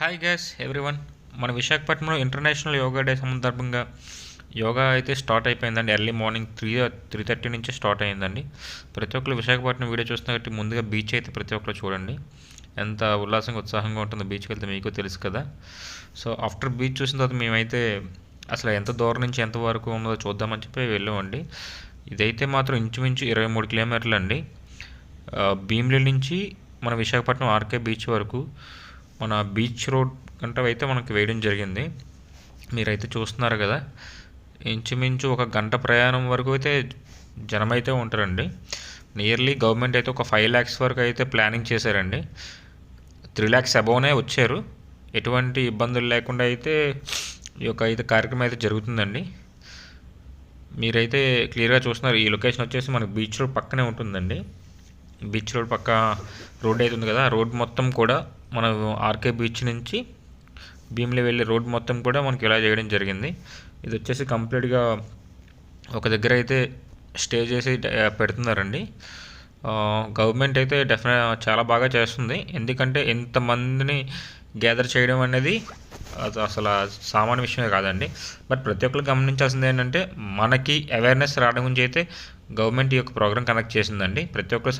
Hi guys everyone. మన విశాఖపట్నంలో international yoga day సందర్భంగా యోగా అయితే స్టార్ట్ అయిపోయిందండి. ఎర్లీ మార్నింగ్ 3:30 నుంచి స్టార్ట్ అయిందండి. ప్రతి ఒక్కరు విశాఖపట్నం వీడియో చూస్తున్న కాబట్టి ముందుగా బీచ్ అయితే ప్రతి ఒక్కరు చూడండి. ఎంత ఉల్లాసంగా ఉత్సాహంగా ఉంటుందో బీచ్కి వెళ్తే మీకు తెలుసు కదా. సో ఆఫ్టర్ బీచ్ చూసిన తర్వాత మేమైతే అసలు ఎంత దూరం నుంచి ఎంత వరకు ఉన్నదో చూద్దామని చెప్పి వెళ్ళామండి. ఇదైతే మాత్రం ఇంచుమించు 23 కిలోమీటర్లు అండి. భీమిలి నుంచి మన విశాఖపట్నం ఆర్కే బీచ్ వరకు మన బీచ్ రోడ్ కంటే అయితే మనకి వేయడం జరిగింది. మీరైతే చూస్తున్నారు కదా, ఇంచుమించు 1 గంట ప్రయాణం వరకు అయితే జనం అయితే ఉంటారండి. నియర్లీ గవర్నమెంట్ అయితే ఒక 5 lakhs వరకు అయితే ప్లానింగ్ చేశారండి. 3 lakhs అబోవ్నే వచ్చారు. ఎటువంటి ఇబ్బందులు లేకుండా అయితే ఈ యొక్క అయితే కార్యక్రమం అయితే జరుగుతుందండి. మీరైతే క్లియర్గా చూస్తున్నారు. ఈ లొకేషన్ వచ్చేసి మనకి బీచ్ రోడ్ పక్కనే ఉంటుందండి. బీచ్ రోడ్ పక్క రోడ్ అయితే ఉంది కదా, ఆ రోడ్ మొత్తం కూడా మన ఆర్కే బీచ్ నుంచి భీమిలి వెళ్ళే రోడ్ మొత్తం కూడా మనకి ఇలా చేయడం జరిగింది. ఇది వచ్చేసి కంప్లీట్గా ఒక దగ్గర అయితే స్టే చేసి పెడుతున్నారండి. గవర్నమెంట్ అయితే చాలా బాగా చేస్తుంది. ఎందుకంటే ఎంతమందిని గ్యాదర్ చేయడం అనేది అది అసలు సామాన్య విషయమే కాదండి. బట్ ప్రతి ఒక్కరు గమనించాల్సింది ఏంటంటే, మనకి అవేర్నెస్ రావడం గురించి అయితే గవర్నమెంట్ ఈ యొక్క ప్రోగ్రామ్ కండక్ట్ చేసిందండి. ప్రతి ఒక్కరు